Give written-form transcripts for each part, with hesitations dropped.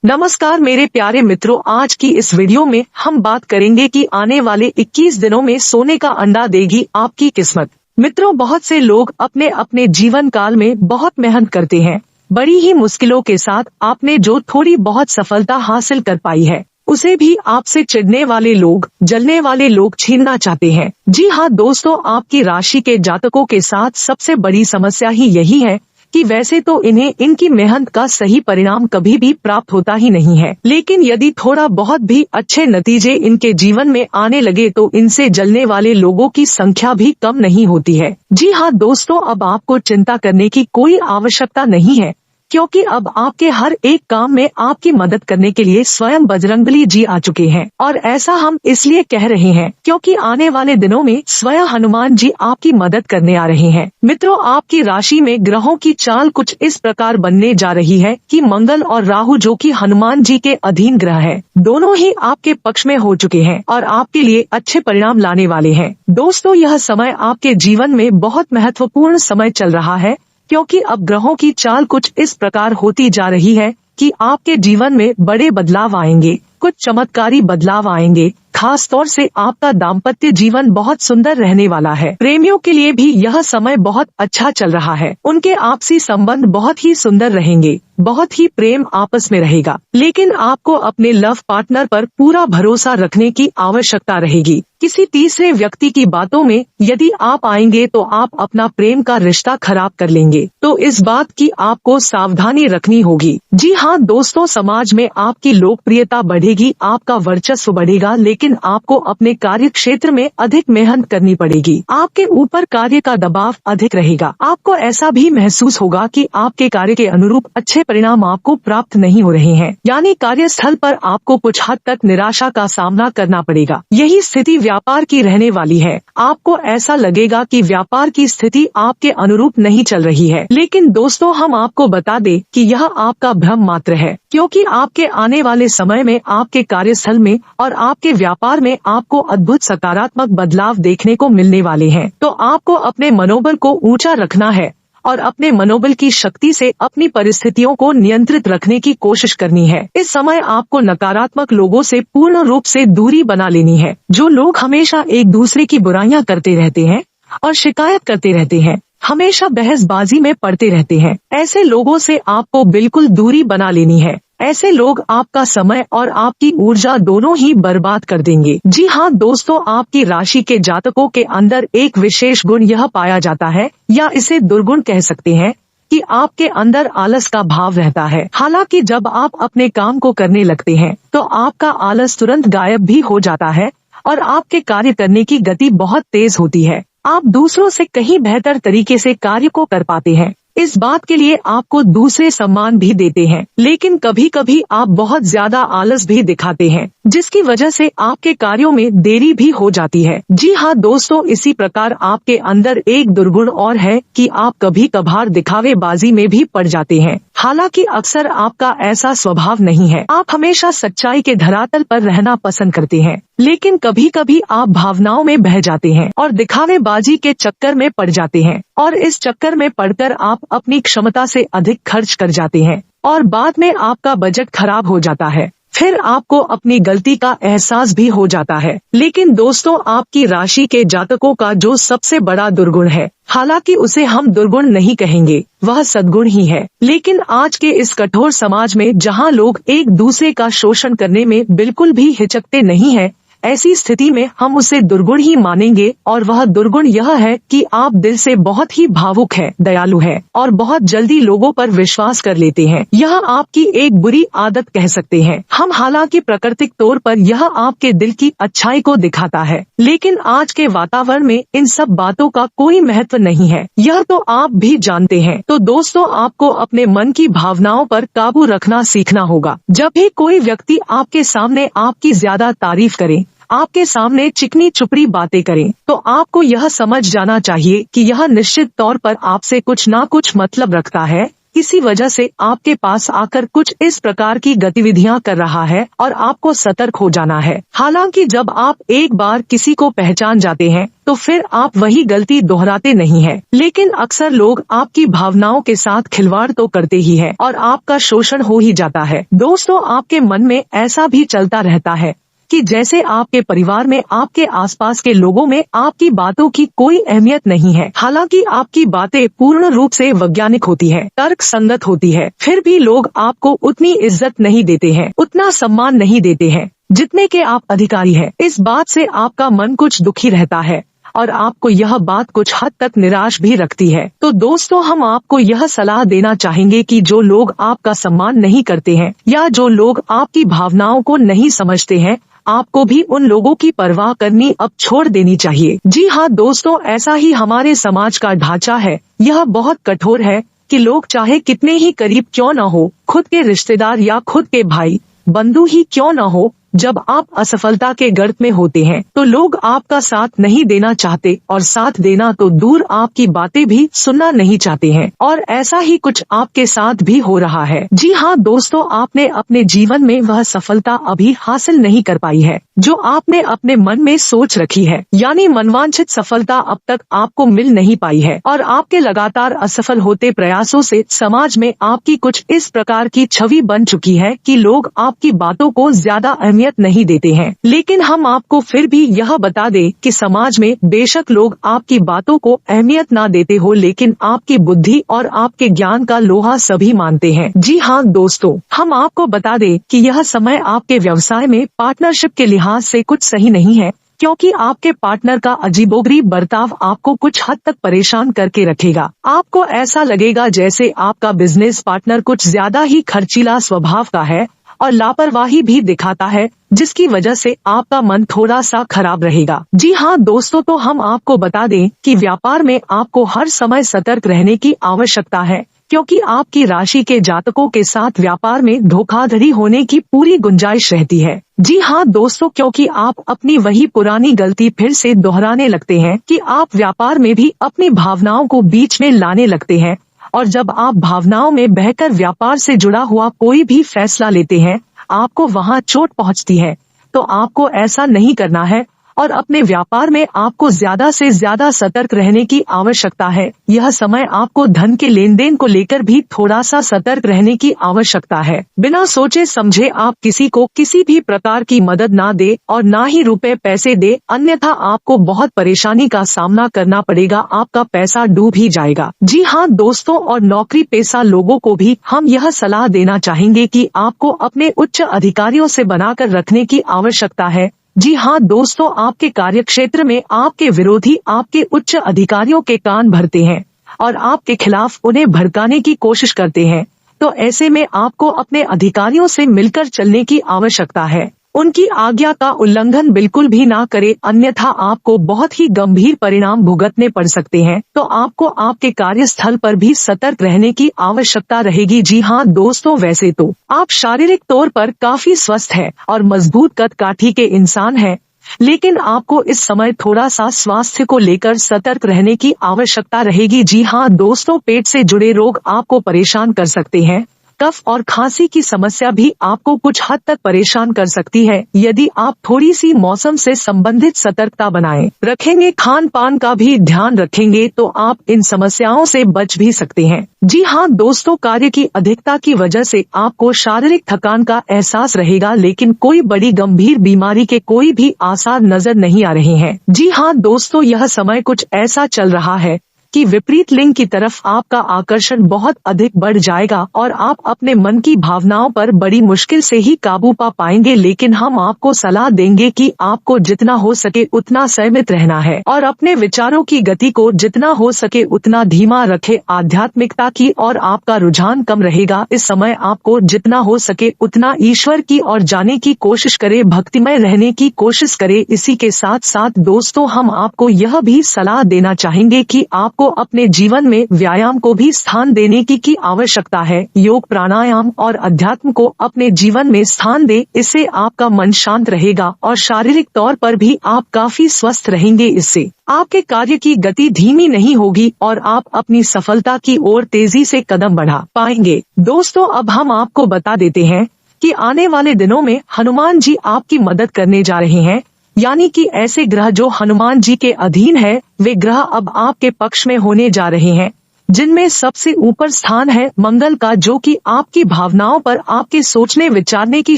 नमस्कार मेरे प्यारे मित्रों, आज की इस वीडियो में हम बात करेंगे कि आने वाले 21 दिनों में सोने का अंडा देगी आपकी किस्मत। मित्रों, बहुत से लोग अपने अपने जीवन काल में बहुत मेहनत करते हैं। बड़ी ही मुश्किलों के साथ आपने जो थोड़ी बहुत सफलता हासिल कर पाई है, उसे भी आपसे चिढ़ने वाले लोग, जलने वाले लोग छीनना चाहते हैं। जी हाँ दोस्तों, आपकी राशि के जातकों के साथ सबसे बड़ी समस्या ही यही है कि वैसे तो इन्हें इनकी मेहनत का सही परिणाम कभी भी प्राप्त होता ही नहीं है, लेकिन यदि थोड़ा बहुत भी अच्छे नतीजे इनके जीवन में आने लगे तो इनसे जलने वाले लोगों की संख्या भी कम नहीं होती है। जी हाँ दोस्तों, अब आपको चिंता करने की कोई आवश्यकता नहीं है, क्योंकि अब आपके हर एक काम में आपकी मदद करने के लिए स्वयं बजरंगबली जी आ चुके हैं। और ऐसा हम इसलिए कह रहे हैं क्योंकि आने वाले दिनों में स्वयं हनुमान जी आपकी मदद करने आ रहे हैं। मित्रों, आपकी राशि में ग्रहों की चाल कुछ इस प्रकार बनने जा रही है कि मंगल और राहु, जो कि हनुमान जी के अधीन ग्रह है, दोनों ही आपके पक्ष में हो चुके हैं और आपके लिए अच्छे परिणाम लाने वाले हैं। दोस्तों, यह समय आपके जीवन में बहुत महत्वपूर्ण समय चल रहा है, क्योंकि अब ग्रहों की चाल कुछ इस प्रकार होती जा रही है कि आपके जीवन में बड़े बदलाव आएंगे, कुछ चमत्कारी बदलाव आएंगे। खास तौर से आपका दाम्पत्य जीवन बहुत सुंदर रहने वाला है। प्रेमियों के लिए भी यह समय बहुत अच्छा चल रहा है। उनके आपसी संबंध बहुत ही सुंदर रहेंगे, बहुत ही प्रेम आपस में रहेगा। लेकिन आपको अपने लव पार्टनर पर पूरा भरोसा रखने की आवश्यकता रहेगी। किसी तीसरे व्यक्ति की बातों में यदि आप आएंगे तो आप अपना प्रेम का रिश्ता खराब कर लेंगे, तो इस बात की आपको सावधानी रखनी होगी। जी हाँ दोस्तों, समाज में आपकी लोकप्रियता बढ़ेगी, आपका वर्चस्व बढ़ेगा, लेकिन आपको अपने कार्य क्षेत्र में अधिक मेहनत करनी पड़ेगी। आपके ऊपर कार्य का दबाव अधिक रहेगा। आपको ऐसा भी महसूस होगा कि आपके कार्य के अनुरूप अच्छे परिणाम आपको प्राप्त नहीं हो रहे हैं, यानी कार्यस्थल पर आपको कुछ हद तक निराशा का सामना करना पड़ेगा। यही स्थिति व्यापार की रहने वाली है। आपको ऐसा लगेगा कि व्यापार की स्थिति आपके अनुरूप नहीं चल रही है, लेकिन दोस्तों हम आपको बता दें कि यह आपका भ्रम मात्र है, क्योंकि आपके आने वाले समय में आपके कार्यस्थल में और आपके व्यापार में आपको अद्भुत सकारात्मक बदलाव देखने को मिलने वाले हैं। तो आपको अपने मनोबल को ऊंचा रखना है और अपने मनोबल की शक्ति से अपनी परिस्थितियों को नियंत्रित रखने की कोशिश करनी है। इस समय आपको नकारात्मक लोगों से पूर्ण रूप से दूरी बना लेनी है। जो लोग हमेशा एक दूसरे की बुराइयां करते रहते हैं और शिकायत करते रहते हैं, हमेशा बहसबाजी में पड़ते रहते हैं, ऐसे लोगों से आपको बिल्कुल दूरी बना लेनी है। ऐसे लोग आपका समय और आपकी ऊर्जा दोनों ही बर्बाद कर देंगे। जी हाँ दोस्तों, आपकी राशि के जातकों के अंदर एक विशेष गुण यह पाया जाता है, या इसे दुर्गुण कह सकते हैं, कि आपके अंदर आलस का भाव रहता है। हालांकि जब आप अपने काम को करने लगते हैं तो आपका आलस तुरंत गायब भी हो जाता है और आपके कार्य करने की गति बहुत तेज होती है। आप दूसरों से कहीं बेहतर तरीके से कार्य को कर पाते हैं। इस बात के लिए आपको दूसरे सम्मान भी देते हैं, लेकिन कभी कभी आप बहुत ज्यादा आलस भी दिखाते हैं, जिसकी वजह से आपके कार्यों में देरी भी हो जाती है। जी हाँ दोस्तों, इसी प्रकार आपके अंदर एक दुर्गुण और है कि आप कभी कभार दिखावेबाजी में भी पड़ जाते हैं। हालांकि अक्सर आपका ऐसा स्वभाव नहीं है। आप हमेशा सच्चाई के धरातल पर रहना पसंद करते हैं, लेकिन कभी कभी आप भावनाओं में बह जाते हैं और दिखावेबाजी के चक्कर में पड़ जाते हैं, और इस चक्कर में पड़कर आप अपनी क्षमता से अधिक खर्च कर जाते हैं और बाद में आपका बजट खराब हो जाता है। फिर आपको अपनी गलती का एहसास भी हो जाता है। लेकिन दोस्तों, आपकी राशि के जातकों का जो सबसे बड़ा दुर्गुण है, हालांकि उसे हम दुर्गुण नहीं कहेंगे, वह सद्गुण ही है। लेकिन आज के इस कठोर समाज में जहां लोग एक दूसरे का शोषण करने में बिल्कुल भी हिचकते नहीं है, ऐसी स्थिति में हम उसे दुर्गुण ही मानेंगे। और वह दुर्गुण यह है कि आप दिल से बहुत ही भावुक है, दयालु है और बहुत जल्दी लोगों पर विश्वास कर लेते हैं। यह आपकी एक बुरी आदत कह सकते हैं हम। हालांकि प्राकृतिक तौर पर यह आपके दिल की अच्छाई को दिखाता है, लेकिन आज के वातावरण में इन सब बातों का कोई महत्व नहीं है, यह तो आप भी जानते हैं। तो दोस्तों, आपको अपने मन की भावनाओं पर काबू रखना सीखना होगा। जब भी कोई व्यक्ति आपके सामने आपकी ज्यादा तारीफ करे, आपके सामने चिकनी चुपड़ी बातें करें, तो आपको यह समझ जाना चाहिए कि यह निश्चित तौर पर आपसे कुछ ना कुछ मतलब रखता है, इसी वजह से आपके पास आकर कुछ इस प्रकार की गतिविधियां कर रहा है और आपको सतर्क हो जाना है। हालांकि जब आप एक बार किसी को पहचान जाते हैं तो फिर आप वही गलती दोहराते नहीं हैं। लेकिन अक्सर लोग आपकी भावनाओं के साथ खिलवाड़ तो करते ही हैं और आपका शोषण हो ही जाता है। दोस्तों, आपके मन में ऐसा भी चलता रहता है कि जैसे आपके परिवार में, आपके आसपास के लोगों में आपकी बातों की कोई अहमियत नहीं है। हालांकि आपकी बातें पूर्ण रूप से वैज्ञानिक होती है, तर्क संगत होती है, फिर भी लोग आपको उतनी इज्जत नहीं देते हैं, उतना सम्मान नहीं देते हैं जितने के आप अधिकारी हैं। इस बात से आपका मन कुछ दुखी रहता है और आपको यह बात कुछ हद तक निराश भी रखती है। तो दोस्तों, हम आपको यह सलाह देना चाहेंगे कि जो लोग आपका सम्मान नहीं करते हैं या जो लोग आपकी भावनाओं को नहीं समझते हैं, आपको भी उन लोगों की परवाह करनी अब छोड़ देनी चाहिए। जी हाँ दोस्तों, ऐसा ही हमारे समाज का ढांचा है। यह बहुत कठोर है कि लोग चाहे कितने ही करीब क्यों न हो, खुद के रिश्तेदार या खुद के भाई बंधु ही क्यों न हो, जब आप असफलता के गर्त में होते हैं तो लोग आपका साथ नहीं देना चाहते और साथ देना तो दूर, आपकी बातें भी सुनना नहीं चाहते हैं। और ऐसा ही कुछ आपके साथ भी हो रहा है। जी हाँ दोस्तों, आपने अपने जीवन में वह सफलता अभी हासिल नहीं कर पाई है जो आपने अपने मन में सोच रखी है, यानी मनवांछित सफलता अब तक आपको मिल नहीं पाई है और आपके लगातार असफल होते प्रयासों से समाज में आपकी कुछ इस प्रकार की छवि बन चुकी है कि लोग आपकी बातों को ज्यादा अहमियत नहीं देते हैं। लेकिन हम आपको फिर भी यह बता दें कि समाज में बेशक लोग आपकी बातों को अहमियत ना देते हो, लेकिन आपकी बुद्धि और आपके ज्ञान का लोहा सभी मानते हैं। जी हाँ दोस्तों, हम आपको बता दें कि यह समय आपके व्यवसाय में पार्टनरशिप के लिहाज से कुछ सही नहीं है, क्योंकि आपके पार्टनर का अजीबोगरीब बर्ताव आपको कुछ हद तक परेशान करके रखेगा। आपको ऐसा लगेगा जैसे आपका बिजनेस पार्टनर कुछ ज्यादा ही खर्चीला स्वभाव का है और लापरवाही भी दिखाता है, जिसकी वजह से आपका मन थोड़ा सा खराब रहेगा। जी हाँ दोस्तों, तो हम आपको बता दें कि व्यापार में आपको हर समय सतर्क रहने की आवश्यकता है, क्योंकि आपकी राशि के जातकों के साथ व्यापार में धोखाधड़ी होने की पूरी गुंजाइश रहती है। जी हाँ दोस्तों, क्योंकि आप अपनी वही पुरानी गलती फिर से दोहराने लगते हैं कि आप व्यापार में भी अपनी भावनाओं को बीच में लाने लगते हैं, और जब आप भावनाओं में बहकर व्यापार से जुड़ा हुआ कोई भी फैसला लेते हैं, आपको वहां चोट पहुंचती है। तो आपको ऐसा नहीं करना है और अपने व्यापार में आपको ज्यादा से ज्यादा सतर्क रहने की आवश्यकता है। यह समय आपको धन के लेन देन को लेकर भी थोड़ा सा सतर्क रहने की आवश्यकता है। बिना सोचे समझे आप किसी को किसी भी प्रकार की मदद ना दे और ना ही रुपए पैसे दे, अन्यथा आपको बहुत परेशानी का सामना करना पड़ेगा, आपका पैसा डूब ही जाएगा। जी हाँ दोस्तों, और नौकरी पेशा लोगों को भी हम यह सलाह देना चाहेंगे कि आपको अपने उच्च अधिकारियों से बनाकर रखने की आवश्यकता है। जी हाँ दोस्तों, आपके कार्यक्षेत्र में आपके विरोधी आपके उच्च अधिकारियों के कान भरते हैं और आपके खिलाफ उन्हें भड़काने की कोशिश करते हैं। तो ऐसे में आपको अपने अधिकारियों से मिलकर चलने की आवश्यकता है। उनकी आज्ञा का उल्लंघन बिल्कुल भी ना करें, अन्यथा आपको बहुत ही गंभीर परिणाम भुगतने पड़ सकते हैं। तो आपको आपके कार्यस्थल पर भी सतर्क रहने की आवश्यकता रहेगी। जी हाँ दोस्तों, वैसे तो आप शारीरिक तौर पर काफी स्वस्थ हैं और मजबूत कद काठी के इंसान हैं, लेकिन आपको इस समय थोड़ा सा स्वास्थ्य को लेकर सतर्क रहने की आवश्यकता रहेगी। जी हाँ दोस्तों, पेट से जुड़े रोग आपको परेशान कर सकते हैं। कफ और खांसी की समस्या भी आपको कुछ हद तक परेशान कर सकती है। यदि आप थोड़ी सी मौसम से संबंधित सतर्कता बनाए रखेंगे, खान पान का भी ध्यान रखेंगे, तो आप इन समस्याओं से बच भी सकते हैं। जी हाँ दोस्तों, कार्य की अधिकता की वजह से आपको शारीरिक थकान का एहसास रहेगा, लेकिन कोई बड़ी गंभीर बीमारी के कोई भी आसार नजर नहीं आ रहे हैं। जी हाँ दोस्तों, यह समय कुछ ऐसा चल रहा है कि विपरीत लिंग की तरफ आपका आकर्षण बहुत अधिक बढ़ जाएगा और आप अपने मन की भावनाओं पर बड़ी मुश्किल से ही काबू पा पाएंगे। लेकिन हम आपको सलाह देंगे कि आपको जितना हो सके उतना संयमित रहना है और अपने विचारों की गति को जितना हो सके उतना धीमा रखे। आध्यात्मिकता की और आपका रुझान कम रहेगा। इस समय आपको जितना हो सके उतना ईश्वर की ओर जाने की कोशिश करे, भक्तिमय रहने की कोशिश करे। इसी के साथ साथ दोस्तों, हम आपको यह भी सलाह देना चाहेंगे कि आप आपको अपने जीवन में व्यायाम को भी स्थान देने की आवश्यकता है। योग, प्राणायाम और अध्यात्म को अपने जीवन में स्थान दे, इससे आपका मन शांत रहेगा और शारीरिक तौर पर भी आप काफी स्वस्थ रहेंगे। इससे आपके कार्य की गति धीमी नहीं होगी और आप अपनी सफलता की ओर तेजी से कदम बढ़ा पाएंगे। दोस्तों, अब हम आपको बता देते हैं कि आने वाले दिनों में हनुमान जी आपकी मदद करने जा रहे हैं, यानी कि ऐसे ग्रह जो हनुमान जी के अधीन है, वे ग्रह अब आपके पक्ष में होने जा रहे हैं, जिनमें सबसे ऊपर स्थान है मंगल का, जो कि आपकी भावनाओं पर, आपके सोचने विचारने की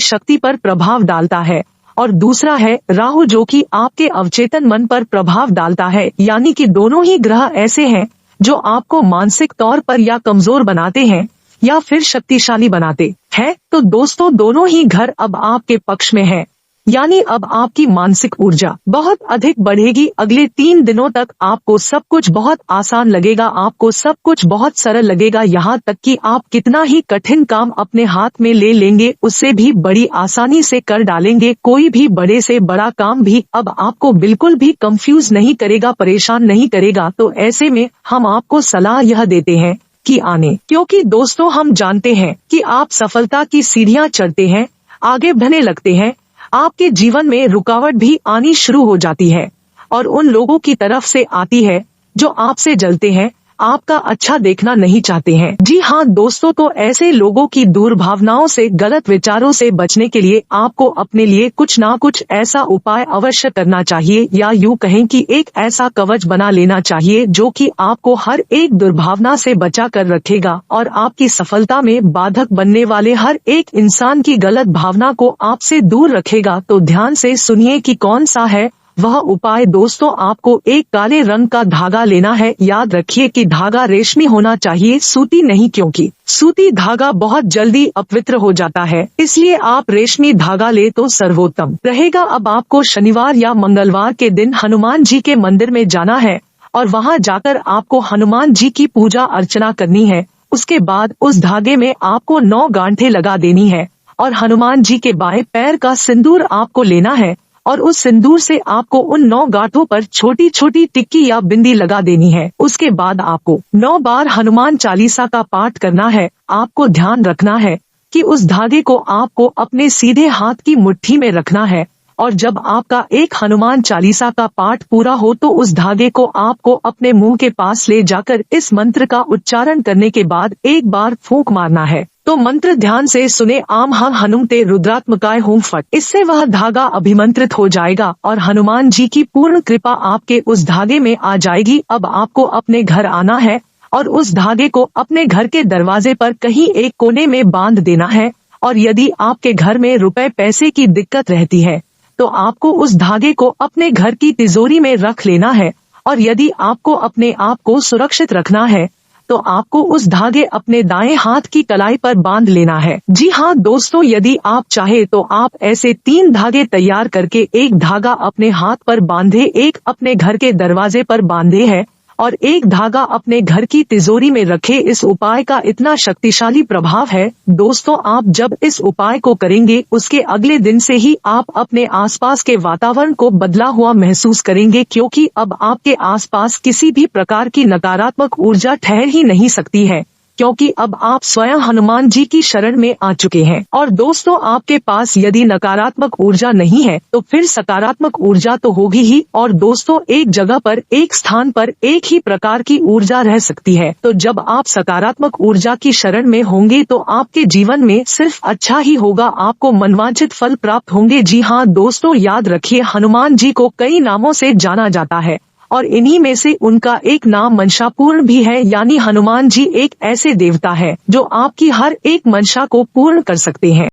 शक्ति पर प्रभाव डालता है, और दूसरा है राहु, जो कि आपके अवचेतन मन पर प्रभाव डालता है। यानी कि दोनों ही ग्रह ऐसे हैं जो आपको मानसिक तौर पर या कमजोर बनाते हैं या फिर शक्तिशाली बनाते हैं। तो दोस्तों, दोनों ही घर अब आपके पक्ष में है, यानी अब आपकी मानसिक ऊर्जा बहुत अधिक बढ़ेगी। अगले 3 दिनों तक आपको सब कुछ बहुत आसान लगेगा, आपको सब कुछ बहुत सरल लगेगा, यहाँ तक कि आप कितना ही कठिन काम अपने हाथ में ले लेंगे, उससे भी बड़ी आसानी से कर डालेंगे। कोई भी बड़े से बड़ा काम भी अब आपको बिल्कुल भी कंफ्यूज नहीं करेगा, परेशान नहीं करेगा। तो ऐसे में हम आपको सलाह यह देते हैं कि आने, क्योंकि दोस्तों हम जानते हैं कि आप सफलता की सीढ़ियां चढ़ते हैं, आगे बढ़ने लगते हैं, आपके जीवन में रुकावट भी आनी शुरू हो जाती है और उन लोगों की तरफ से आती है जो आपसे जलते हैं, आपका अच्छा देखना नहीं चाहते हैं। जी हाँ दोस्तों, तो ऐसे लोगों की दुर्भावनाओं से, गलत विचारों से बचने के लिए आपको अपने लिए कुछ ना कुछ ऐसा उपाय अवश्य करना चाहिए, या यूँ कहें कि एक ऐसा कवच बना लेना चाहिए जो कि आपको हर एक दुर्भावना से बचा कर रखेगा और आपकी सफलता में बाधक बनने वाले हर एक इंसान की गलत भावना को आपसे दूर रखेगा। तो ध्यान से सुनिए कि कौन सा है वह उपाय। दोस्तों, आपको एक काले रंग का धागा लेना है। याद रखिए कि धागा रेशमी होना चाहिए, सूती नहीं, क्योंकि सूती धागा बहुत जल्दी अपवित्र हो जाता है, इसलिए आप रेशमी धागा ले तो सर्वोत्तम रहेगा। अब आपको शनिवार या मंगलवार के दिन हनुमान जी के मंदिर में जाना है और वहां जाकर आपको हनुमान जी की पूजा अर्चना करनी है। उसके बाद उस धागे में आपको 9 गांठें लगा देनी है और हनुमान जी के बाएं पैर का सिंदूर आपको लेना है और उस सिंदूर से आपको उन 9 गांठों पर छोटी छोटी टिक्की या बिंदी लगा देनी है। उसके बाद आपको 9 बार हनुमान चालीसा का पाठ करना है। आपको ध्यान रखना है कि उस धागे को आपको अपने सीधे हाथ की मुट्ठी में रखना है और जब आपका एक हनुमान चालीसा का पाठ पूरा हो तो उस धागे को आपको अपने मुंह के पास ले जाकर इस मंत्र का उच्चारण करने के बाद एक बार फूंक मारना है। तो मंत्र ध्यान से सुने, आम हं हनुमते रुद्रात्मकाय होम फट। इससे वह धागा अभिमंत्रित हो जाएगा और हनुमान जी की पूर्ण कृपा आपके उस धागे में आ जाएगी। अब आपको अपने घर आना है और उस धागे को अपने घर के दरवाजे पर कहीं एक कोने में बांध देना है। और यदि आपके घर में रुपए पैसे की दिक्कत रहती है तो आपको उस धागे को अपने घर की तिजोरी में रख लेना है और यदि आपको अपने आप को सुरक्षित रखना है तो आपको उस धागे अपने दाएं हाथ की कलाई पर बांध लेना है। जी हाँ दोस्तों, यदि आप चाहे तो आप ऐसे 3 धागे तैयार करके एक धागा अपने हाथ पर बांधे, एक अपने घर के दरवाजे पर बांधे है और एक धागा अपने घर की तिजोरी में रखे। इस उपाय का इतना शक्तिशाली प्रभाव है दोस्तों, आप जब इस उपाय को करेंगे उसके अगले दिन से ही आप अपने आसपास के वातावरण को बदला हुआ महसूस करेंगे, क्योंकि अब आपके आसपास किसी भी प्रकार की नकारात्मक ऊर्जा ठहर ही नहीं सकती है, क्योंकि अब आप स्वयं हनुमान जी की शरण में आ चुके हैं। और दोस्तों, आपके पास यदि नकारात्मक ऊर्जा नहीं है तो फिर सकारात्मक ऊर्जा तो होगी ही। और दोस्तों, एक जगह पर, एक स्थान पर एक ही प्रकार की ऊर्जा रह सकती है, तो जब आप सकारात्मक ऊर्जा की शरण में होंगे तो आपके जीवन में सिर्फ अच्छा ही होगा, आपको मनवांछित फल प्राप्त होंगे। जी हाँ दोस्तों, याद रखिए, हनुमान जी को कई नामों से जाना जाता है और इन्हीं में से उनका एक नाम मंशापूर्ण भी है, यानी हनुमान जी एक ऐसे देवता है जो आपकी हर एक मंशा को पूर्ण कर सकते हैं।